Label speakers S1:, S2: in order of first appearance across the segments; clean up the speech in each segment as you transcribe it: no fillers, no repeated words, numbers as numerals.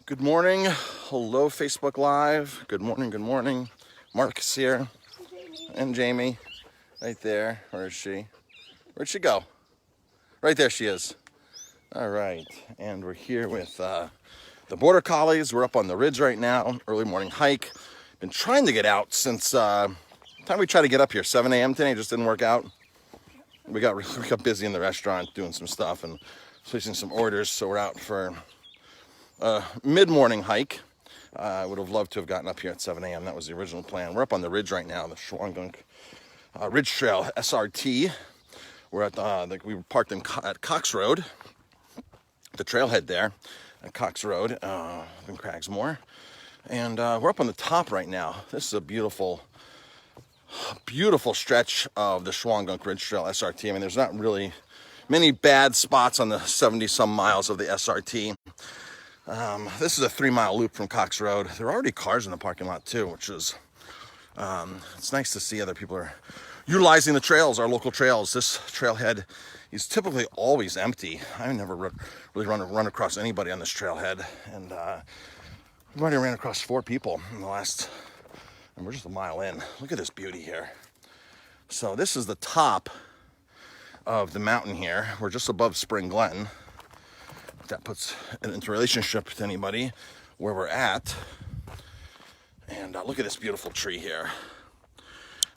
S1: Good morning. Hello, Facebook Live. Good morning, good morning. Mark's here. And Jamie. Right there. Where is she? Where'd she go? Right there she is. All right. And we're here with the Border Collies. We're up on the ridge right now. Early morning hike. Been trying to get out since time we tried to get up here. 7 a.m. today. Just didn't work out. We got busy in the restaurant doing some stuff and placing some orders. So we're out for mid-morning hike. I would have loved to have gotten up here at 7 a.m. That was the original plan. We're up on the ridge right now, the Schwangunk Ridge Trail SRT. We're at we were parked at Cox Road, the trailhead there at Cox Road in Cragsmore, and we're up on the top right now. This is a beautiful stretch of the Schwangunk Ridge Trail SRT. I mean, there's not really many bad spots on the 70-some miles of the SRT. This is a 3-mile loop from Cox Road. There are already cars in the parking lot too, which is, it's nice to see other people are utilizing the trails, our local trails. This trailhead is typically always empty. I never really run across anybody on this trailhead. And we've already ran across 4 people in the last, and we're just a mile in. Look at this beauty here. So this is the top of the mountain here. We're just above Spring Glen. That puts it into relationship with anybody where we're at. And look at this beautiful tree here.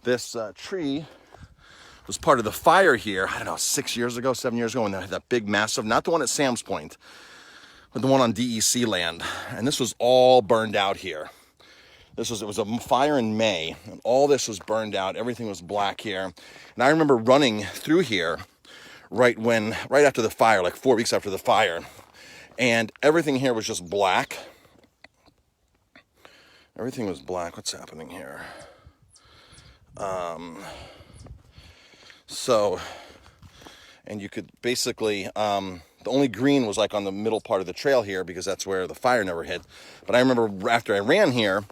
S1: This tree was part of the fire here, I don't know, 7 years ago, when they had that big massive, not the one at Sam's Point, but the one on DEC land. And this was all burned out here. It was a fire in May, and all this was burned out. Everything was black here. And I remember running through here right after the fire, like 4 weeks after the fire. And everything here was just black. Everything was black. What's happening here? And you could basically, the only green was like on the middle part of the trail here because that's where the fire never hit. What I remember after I ran here,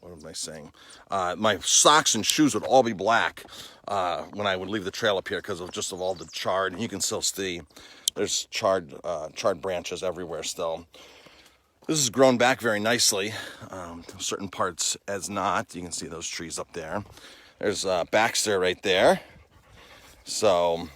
S1: what am I saying? My socks and shoes would all be black when I would leave the trail up here because of all the charred. And you can still see there's charred branches everywhere still. This has grown back very nicely. Certain parts as not. You can see those trees up there. There's Baxter right there. So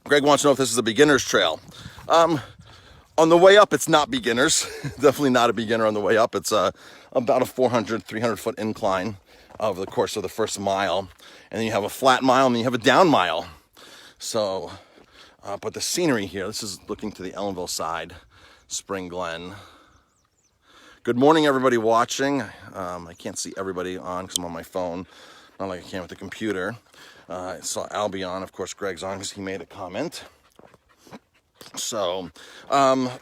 S1: Greg wants to know if this is a beginner's trail. On the way up, it's not beginners. Definitely not a beginner on the way up. It's about a 300 foot incline over the course of the first mile. And then you have a flat mile and then you have a down mile. So, but the scenery here, this is looking to the Ellenville side, Spring Glen. Good morning, everybody watching. I can't see everybody on because I'm on my phone. Not like I can with the computer. I saw Albie on. Of course, Greg's on because he made a comment. So,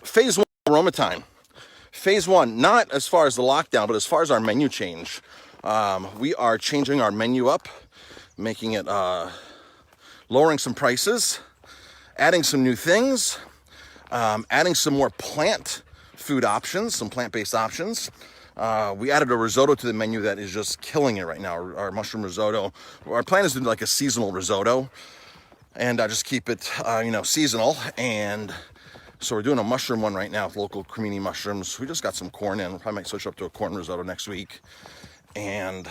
S1: phase 1, Aroma time. Phase 1, not as far as the lockdown, but as far as our menu change. We are changing our menu up, making it, lowering some prices, adding some new things, adding some more plant food options, some plant-based options. We added a risotto to the menu that is just killing it right now, our mushroom risotto. Our plan is to do like a seasonal risotto. And just keep it, seasonal. And so we're doing a mushroom one right now with local cremini mushrooms. We just got some corn in. We'll probably might switch up to a corn risotto next week. And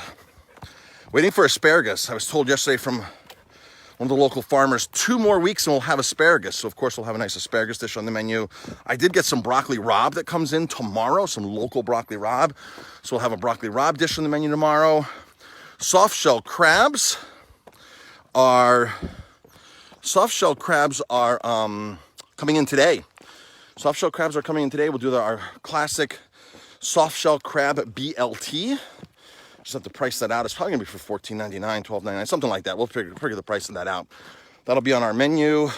S1: waiting for asparagus. I was told yesterday from one of the local farmers, 2 more weeks and we'll have asparagus. So of course we'll have a nice asparagus dish on the menu. I did get some broccoli rabe that comes in tomorrow, some local broccoli rabe. So we'll have a broccoli rabe dish on the menu tomorrow. Soft shell crabs are coming in today. Soft shell crabs are coming in today. We'll do our classic soft shell crab BLT. Just have to price that out. It's probably gonna be for $14.99, $12.99, something like that. We'll figure the price of that out. That'll be on our menu.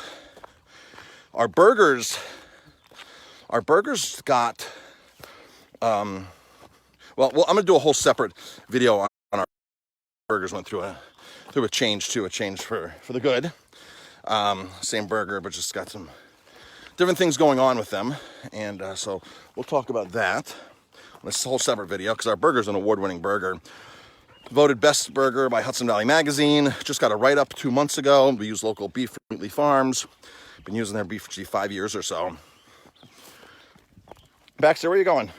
S1: Our burgers got, I'm gonna do a whole separate video on our burgers. Went through a change for the good. Same burger, but just got some different things going on with them. And so we'll talk about that. This whole separate video because our burger is an award-winning burger. Voted best burger by Hudson Valley Magazine. Just got a write-up 2 months ago. We use local beef from Wheatley Farms. Been using their beef for 5 years or so. Baxter, where are you going?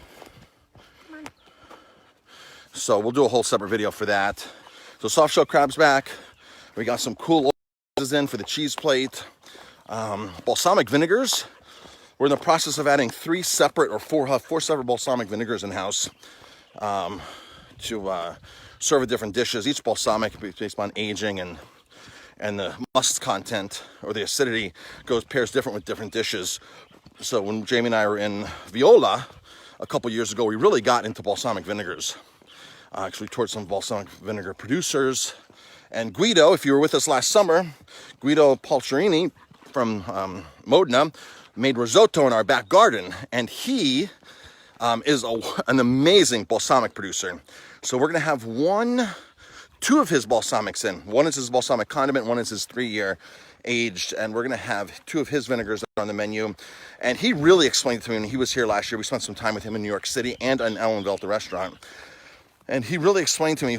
S1: So we'll do a whole separate video for that. So soft shell crab's back. We got some cool oils in for the cheese plate. Balsamic vinegars. We're in the process of adding four separate balsamic vinegars in house to serve with different dishes. Each balsamic based on aging and the must content or the acidity pairs different with different dishes. So when Jamie and I were in Viola a couple years ago, we really got into balsamic vinegars. Actually toured some balsamic vinegar producers. And Guido, if you were with us last summer, Guido Palcerini from Modena made risotto in our back garden. And he is an amazing balsamic producer. So we're going to have two of his balsamics in. One is his balsamic condiment, one is his 3-year aged, and we're going to have 2 of his vinegars on the menu. And he really explained to me when he was here last year. We spent some time with him in New York City and in Ellenville, the restaurant. And he really explained to me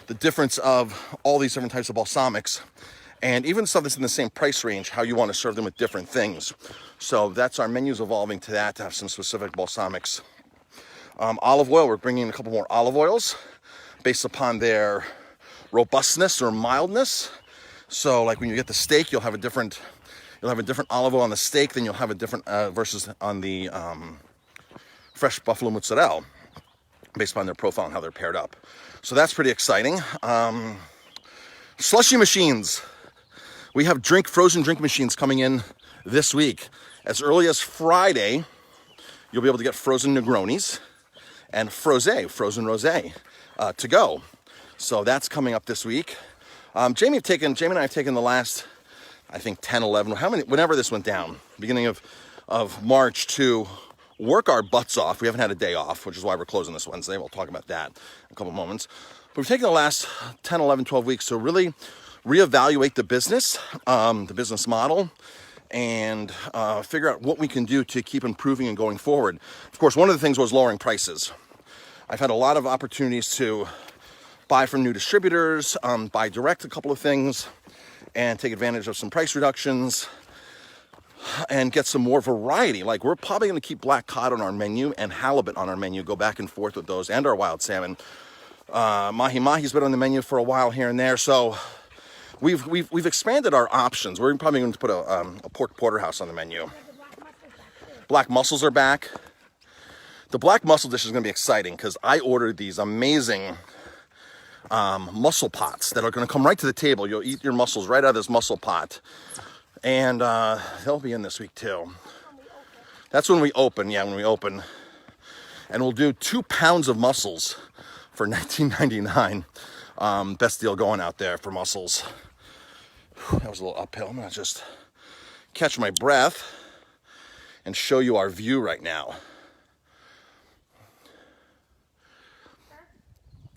S1: the difference of all these different types of balsamics, and even stuff that's in the same price range, how you want to serve them with different things. So that's our menu's evolving to that, to have some specific balsamics. Olive oil, we're bringing in a couple more olive oils based upon their robustness or mildness. So like when you get the steak, you'll have a different olive oil on the steak than you'll have a different versus on the fresh buffalo mozzarella, based upon their profile and how they're paired up. So that's pretty exciting. Slushy machines. We have frozen drink machines coming in this week. As early as Friday, you'll be able to get frozen Negronis and frozen rosé to go. So that's coming up this week. Jamie and I have taken the last, I think 10, 11, whenever this went down, beginning of March, to work our butts off. We haven't had a day off, which is why we're closing this Wednesday. We'll talk about that in a couple moments. But we've taken the last 10, 11, 12 weeks to really reevaluate the business model, and figure out what we can do to keep improving and going forward. Of course, one of the things was lowering prices. I've had a lot of opportunities to buy from new distributors, buy direct a couple of things, and take advantage of some price reductions and get some more variety. Like, we're probably going to keep black cod on our menu and halibut on our menu, go back and forth with those, and our wild salmon. Mahi's been on the menu for a while here and there, so we've expanded our options. We're probably going to put a pork porterhouse on the menu. Black mussels are back. The black mussel dish is going to be exciting because I ordered these amazing mussel pots that are going to come right to the table. You'll eat your mussels right out of this mussel pot. And they'll be in this week too. That's when we open. Yeah, when we open. And we'll do 2 pounds of mussels for $19.99. Best deal going out there for mussels. That was a little uphill. I'm going to just catch my breath and show you our view right now.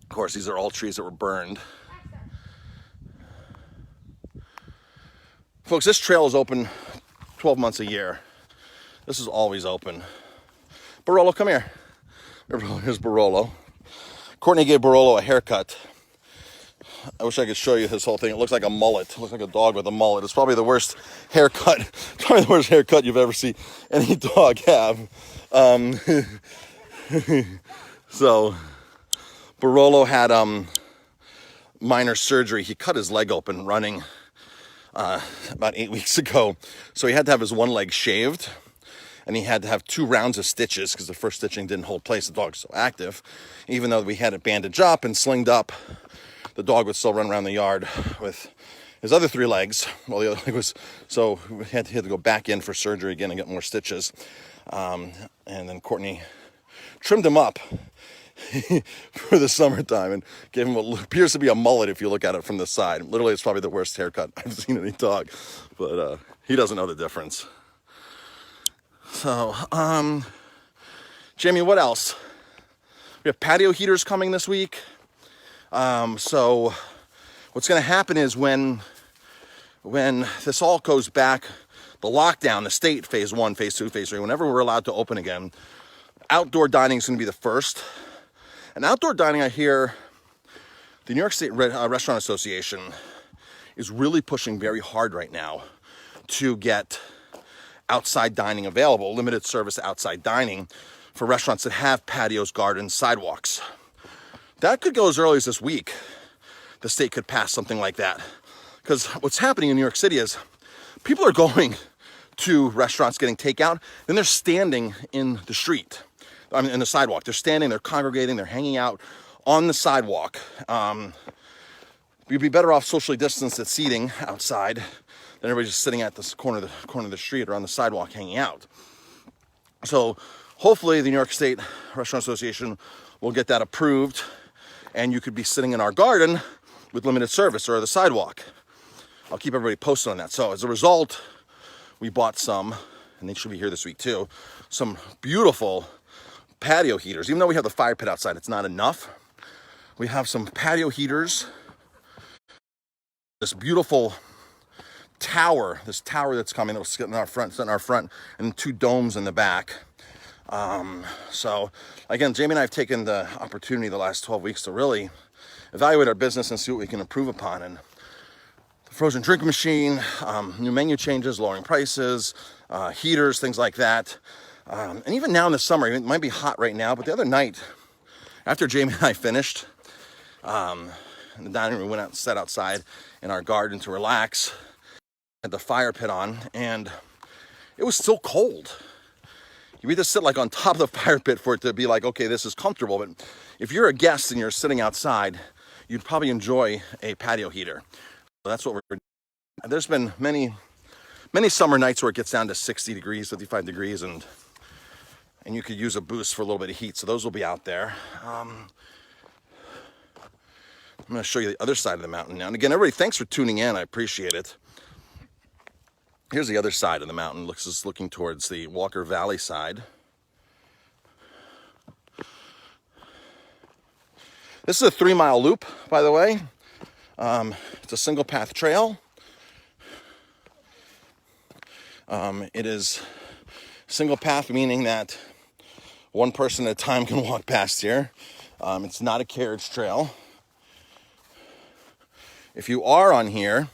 S1: Of course, these are all trees that were burned. Folks, this trail is open 12 months a year. This is always open. Barolo, come here. Here's Barolo. Courtney gave Barolo a haircut. I wish I could show you this whole thing. It looks like a mullet. It looks like a dog with a mullet. It's probably the worst haircut. Probably the worst haircut you've ever seen any dog have. So, Barolo had minor surgery. He cut his leg open running about 8 weeks ago. So he had to have his one leg shaved, and he had to have 2 rounds of stitches because the first stitching didn't hold place. The dog's so active. Even though we had it bandaged up and slinged up, the dog would still run around the yard with his other 3 legs. Well, the other leg was, so he had to go back in for surgery again and get more stitches. And then Courtney trimmed him up for the summertime and gave him what appears to be a mullet if you look at it from the side. Literally, it's probably the worst haircut I've seen in any dog, but he doesn't know the difference. So, Jamie, what else? We have patio heaters coming this week. So what's going to happen is when this all goes back, the lockdown, the state, phase 1, phase 2, phase 3, whenever we're allowed to open again, outdoor dining is going to be the first. And outdoor dining, I hear, The New York State Restaurant Association is really pushing very hard right now to get outside dining available, limited service outside dining for restaurants that have patios, gardens, sidewalks. That could go as early as this week. The state could pass something like that. Because what's happening in New York City is people are going to restaurants getting takeout, then they're standing in the street, in the sidewalk. They're standing, they're congregating, they're hanging out on the sidewalk. You'd be better off socially distanced at seating outside than everybody just sitting at this corner of the street or on the sidewalk hanging out. So hopefully the New York State Restaurant Association will get that approved, and you could be sitting in our garden with limited service or the sidewalk. I'll keep everybody posted on that. So as a result, we bought some, and they should be here this week too, some beautiful patio heaters. Even though we have the fire pit outside, it's not enough. We have some patio heaters. This beautiful tower, that's coming, that'll sit in our front, and 2 domes in the back. So again, Jamie and I have taken the opportunity the last 12 weeks to really evaluate our business and see what we can improve upon. And the frozen drink machine, new menu changes, lowering prices, heaters, things like that. And even now in the summer, it might be hot right now, but the other night, after Jamie and I finished, in the dining room, we went out and sat outside in our garden to relax, had the fire pit on, and it was still cold. You need to sit like on top of the fire pit for it to be like, okay, this is comfortable. But if you're a guest and you're sitting outside, you'd probably enjoy a patio heater. So that's what we're doing. There's been many summer nights where it gets down to 60 degrees, 55 degrees, and you could use a boost for a little bit of heat. So those will be out there. I'm going to show you the other side of the mountain now. And again, everybody, thanks for tuning in. I appreciate it. Here's the other side of the mountain. Looking towards the Walker Valley side. This is a 3-mile loop, by the way. It's a single path trail. It is single path, meaning that one person at a time can walk past here. It's not a carriage trail. If you are on here,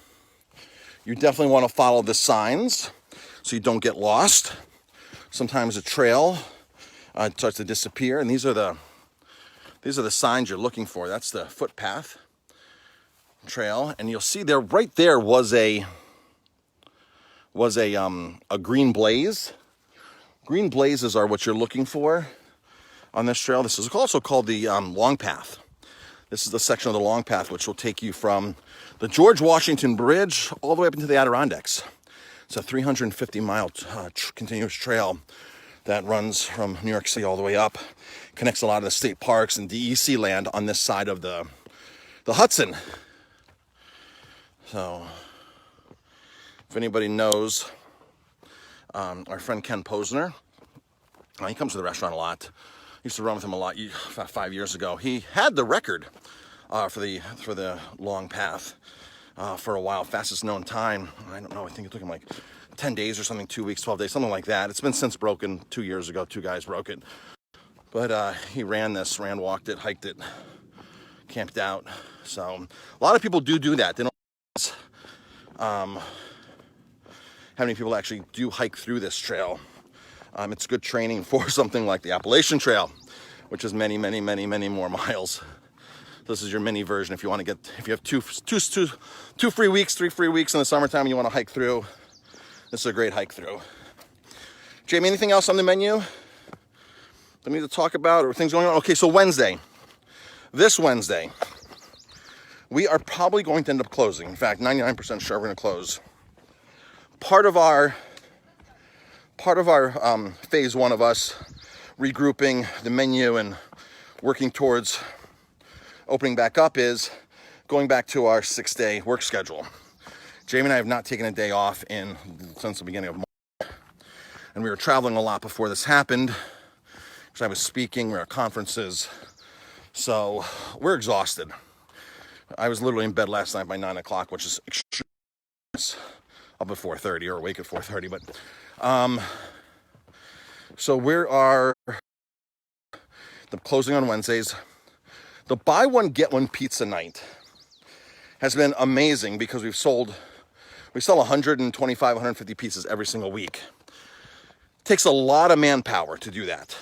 S1: you definitely want to follow the signs so you don't get lost. Sometimes a trail starts to disappear, and these are the signs you're looking for. That's the footpath trail, and you'll see there, right there was a green blaze. Green blazes are what you're looking for on this trail. This is also called the long path. This is the section of the long path which will take you from the George Washington Bridge all the way up into the Adirondacks. It's a 350-mile continuous trail that runs from New York City all the way up, connects a lot of the state parks and DEC land on this side of the Hudson. So, if anybody knows our friend Ken Posner, he comes to the restaurant a lot. I used to run with him a lot about 5 years ago. He had the record for the long path for a while, fastest known time. I don't know, I think it took him like 10 days or something, 2 weeks, 12 days, something like that. It's been since broken 2 years ago. 2 guys broke it. But he walked it, hiked it, camped out. So a lot of people do that. They don't how many people actually do hike through this trail. It's good training for something like the Appalachian Trail, which is many more miles. This is your mini version if you want to if you have two free weeks, 3 free weeks in the summertime and you want to hike through. This is a great hike through. Jamie, anything else on the menu that we need to talk about or things going on? Okay, so this Wednesday, we are probably going to end up closing. In fact, 99% sure we're going to close. Part of our phase one of us regrouping the menu and working towards opening back up is going back to our 6-day work schedule. Jamie and I have not taken a day off since the beginning of March. And we were traveling a lot before this happened. Because I was speaking, we were at conferences. So we're exhausted. I was literally in bed last night by 9 o'clock, which is extreme. Up at 4:30 or awake at 4:30. But so we are the closing on Wednesdays. The buy one, get one pizza night has been amazing because we sell 125, 150 pizzas every single week. It takes a lot of manpower to do that.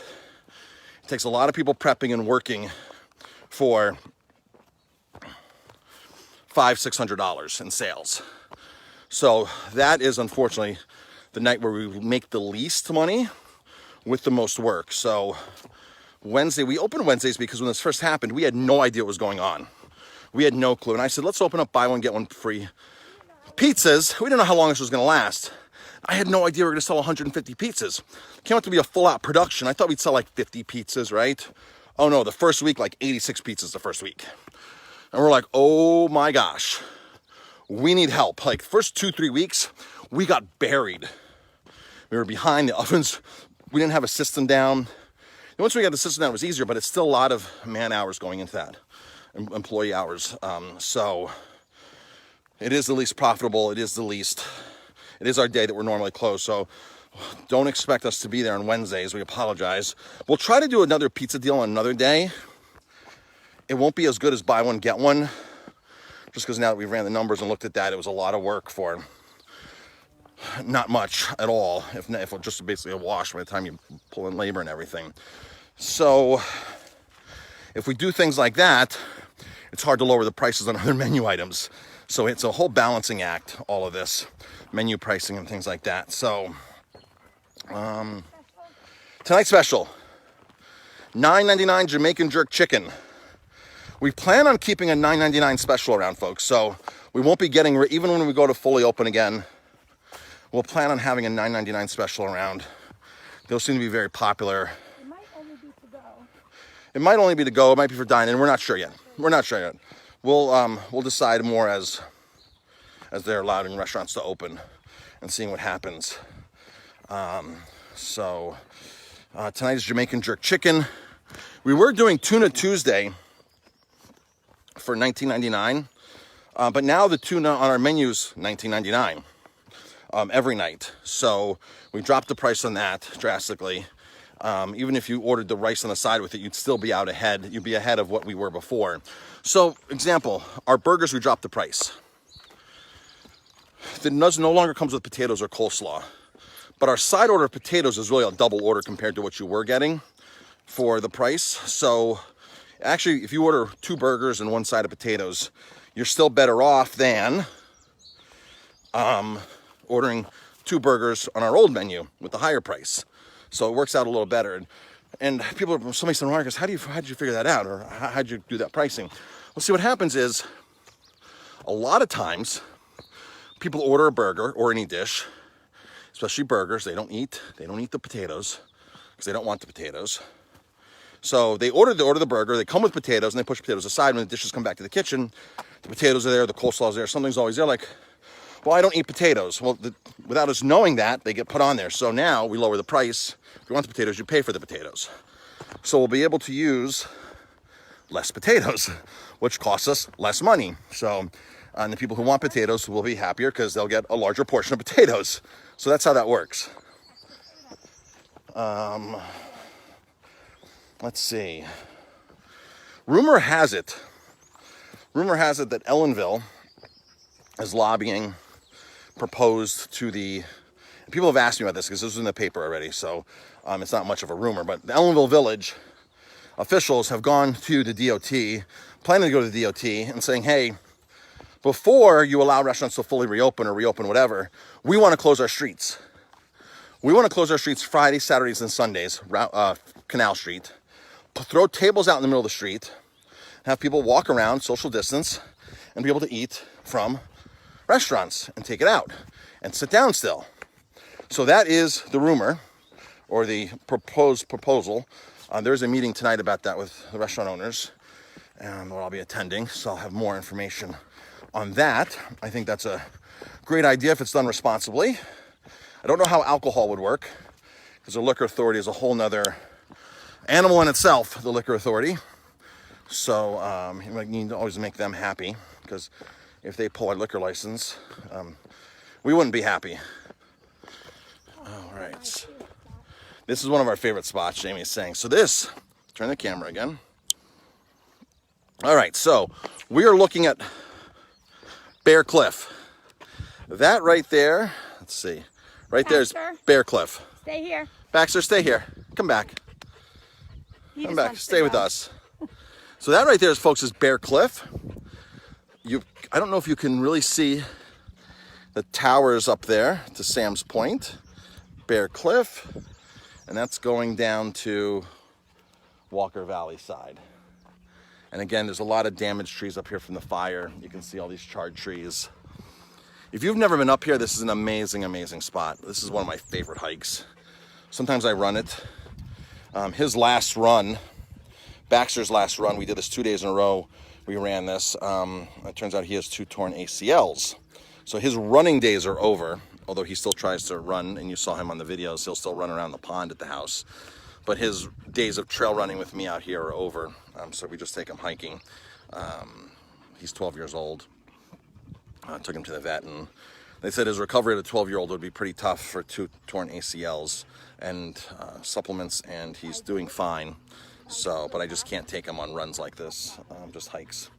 S1: It takes a lot of people prepping and working for $500-600 in sales. So that is unfortunately the night where we make the least money with the most work. So Wednesday, we opened Wednesdays because when this first happened, we had no idea what was going on. We had no clue. And I said, let's open up buy one, get one free pizzas. We didn't know how long this was going to last. I had no idea we were going to sell 150 pizzas. It came out to be a full out production. I thought we'd sell like 50 pizzas, right? Oh no, the first week, like 86 pizzas the first week. And we're like, oh my gosh, we need help. Like first 2-3 weeks, we got buried. We were behind the ovens. We didn't have a system down. And once we got the system down, it was easier, but it's still a lot of man hours going into that, employee hours. So it is the least profitable. It is our day that we're normally closed. So don't expect us to be there on Wednesdays. We apologize. We'll try to do another pizza deal on another day. It won't be as good as buy one, get one. Just because now that we ran the numbers and looked at that, it was a lot of work for not much at all, if just basically a wash by the time you pull in labor and everything. So if we do things like that, it's hard to lower the prices on other menu items. So it's a whole balancing act, all of this, menu pricing and things like that. So tonight's special, $9.99 Jamaican jerk chicken. We plan on keeping a $9.99 special around, folks. So we won't be getting, even when we go to fully open again, we'll plan on having a $9.99 special around. Those seem to be very popular.
S2: It might only be to go.
S1: It might only be to go. It might be for dine-in. We're not sure yet. We'll decide more as they're allowed in restaurants to open and seeing what happens. So tonight is Jamaican jerk chicken. We were doing Tuna Tuesday for $19.99, but now the tuna on our menu is $19.99 every night. So we dropped the price on that drastically. Even if you ordered the rice on the side with it, you'd still be out ahead. You'd be ahead of what we were before. So, example, our burgers, we dropped the price. The nuts no longer comes with potatoes or coleslaw. But our side order of potatoes is really a double order compared to what you were getting for the price. So, actually, if you order 2 burgers and 1 side of potatoes, you're still better off than ordering 2 burgers on our old menu with the higher price. So it works out a little better. And somebody said, Marcus, how did you figure that out? Or how'd you do that pricing? Well, see, what happens is a lot of times people order a burger or any dish, especially burgers. They don't eat the potatoes because they don't want the potatoes. So they order the burger, they come with potatoes, and they push potatoes aside. When the dishes come back to the kitchen, the potatoes are there, the coleslaw's there, something's always there. Like, well, I don't eat potatoes. Well, without us knowing that, they get put on there. So now we lower the price. If you want the potatoes, you pay for the potatoes. So we'll be able to use less potatoes, which costs us less money. So, and the people who want potatoes will be happier because they'll get a larger portion of potatoes. So that's how that works. Let's see. Rumor has it that Ellenville is lobbying, proposed to the, people have asked me about this because this was in the paper already, so it's not much of a rumor, but the Ellenville Village officials have gone to the DOT, planning to go to the DOT and saying, hey, before you allow restaurants to fully reopen or reopen whatever, we want to close our streets. We want to close our streets Fridays, Saturdays, and Sundays, Canal Street, throw tables out in the middle of the street, have people walk around, social distance, and be able to eat from restaurants and take it out and sit down still. So that is the rumor or the proposed proposal. There's a meeting tonight about that with the restaurant owners where I'll be attending, so I'll have more information on that. I think that's a great idea if it's done responsibly. I don't know how alcohol would work because the liquor authority is a whole nother animal in itself, the liquor authority. So you need to always make them happy because if they pull our liquor license, we wouldn't be happy. All right. This is one of our favorite spots, Jamie is saying. So this, turn the camera again. All right, so we are looking at Bear Cliff. That right there, let's see, right there's Bear Cliff.
S2: Stay here.
S1: Baxter, stay here. Come back. Come back. Stay with us. So that right there, folks, is Bear Cliff. I don't know if you can really see the towers up there to Sam's Point. Bear Cliff, and that's going down to Walker Valley side. And again, there's a lot of damaged trees up here from the fire. You can see all these charred trees. If you've never been up here, this is an amazing, amazing spot. This is one of my favorite hikes. Sometimes I run it. His last run, Baxter's last run, we did this 2 days in a row. We ran this. It turns out he has 2 torn ACLs. So his running days are over, although he still tries to run, and you saw him on the videos. He'll still run around the pond at the house. But his days of trail running with me out here are over. So we just take him hiking. He's 12 years old. Took him to the vet, and they said his recovery at a 12-year-old would be pretty tough for 2 torn ACLs and supplements, and he's doing fine. So, but I just can't take him on runs like this, just hikes.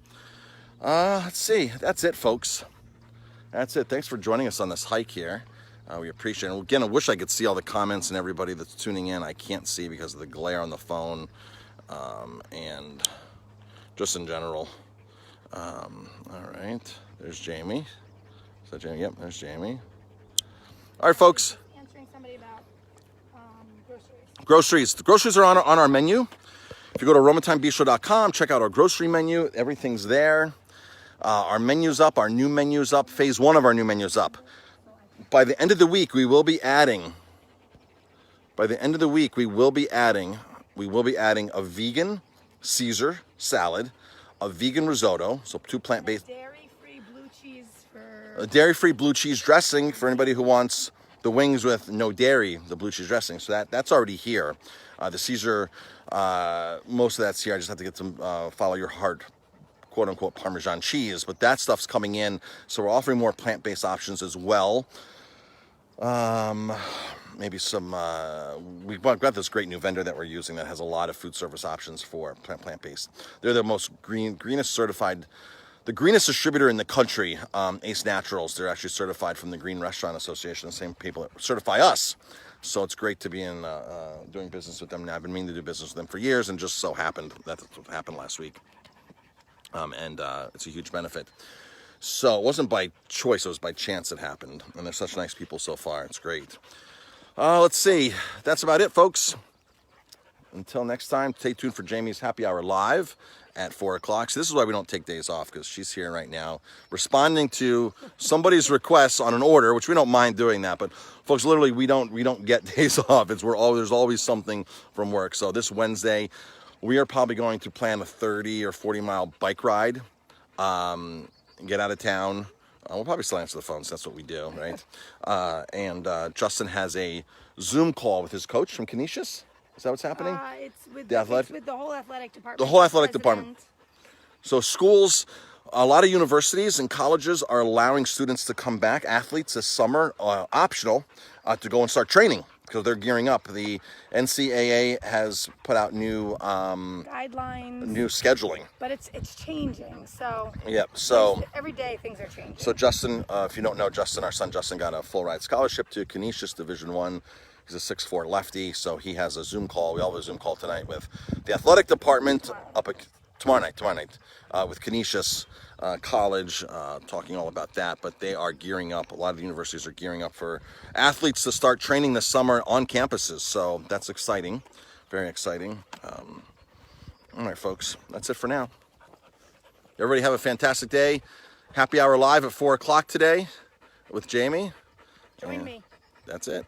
S1: Let's see. That's it, folks. That's it. Thanks for joining us on this hike here. We appreciate it. And again, I wish I could see all the comments and everybody that's tuning in. I can't see because of the glare on the phone and just in general. All right. There's Jamie. Is that Jamie? Yep, there's Jamie. All right, folks.
S2: Answering somebody about groceries.
S1: Groceries. The groceries are on our menu. If you go to aromatimebistro.com, check out our grocery menu. Everything's there. Our menu's up. Our new menu's up. Phase 1 of our new menu's up. By the end of the week, we will be adding a vegan Caesar salad, a vegan risotto, so 2 plant-based.
S2: Dairy-free blue cheese for...
S1: A dairy-free blue cheese dressing for anybody who wants the wings with no dairy, the blue cheese dressing. So that's already here. The Caesar, most of that's here. I just have to get some follow your heart, quote unquote, Parmesan cheese, but that stuff's coming in. So we're offering more plant-based options as well. Maybe some, we've got this great new vendor that we're using that has a lot of food service options for plant-based. They're the most greenest certified, the greenest distributor in the country, Ace Naturals. They're actually certified from the Green Restaurant Association, the same people that certify us. So it's great to be in doing business with them now. I've been meaning to do business with them for years, and just so happened that's what happened last week. And it's a huge benefit. So it wasn't by choice, it was by chance it happened. And they're such nice people so far. It's great. Let's see. That's about it, folks. Until next time, stay tuned for Jamie's Happy Hour Live at 4 o'clock. So this is why we don't take days off, because she's here right now responding to somebody's requests on an order, which we don't mind doing that. But folks, literally, we don't get days off. There's always something from work. So this Wednesday, we are probably going to plan a 30 or 40 mile bike ride. Get out of town. We'll probably still answer the phones. That's what we do, right? And Justin has a Zoom call with his coach from Canisius. Is that what's happening?
S2: It's with
S1: the
S2: whole athletic department.
S1: The whole athletic department. So schools, a lot of universities and colleges are allowing students to come back, athletes this summer, optional, to go and start training, because they're gearing up. The NCAA has put out new
S2: guidelines,
S1: new scheduling,
S2: but it's changing. So
S1: yep. So
S2: every day things are changing.
S1: So Justin, if you don't know Justin, our son Justin got a full ride scholarship to Canisius Division I. He's a 6'4" lefty, so he has a Zoom call. We all have a Zoom call tonight with the athletic department up at tomorrow night with Canisius College, talking all about that. But they are gearing up. A lot of the universities are gearing up for athletes to start training this summer on campuses. So that's exciting, very exciting. All right, folks, that's it for now. Everybody have a fantastic day. Happy Hour Live at 4 o'clock today with Jamie.
S2: Join me.
S1: That's it.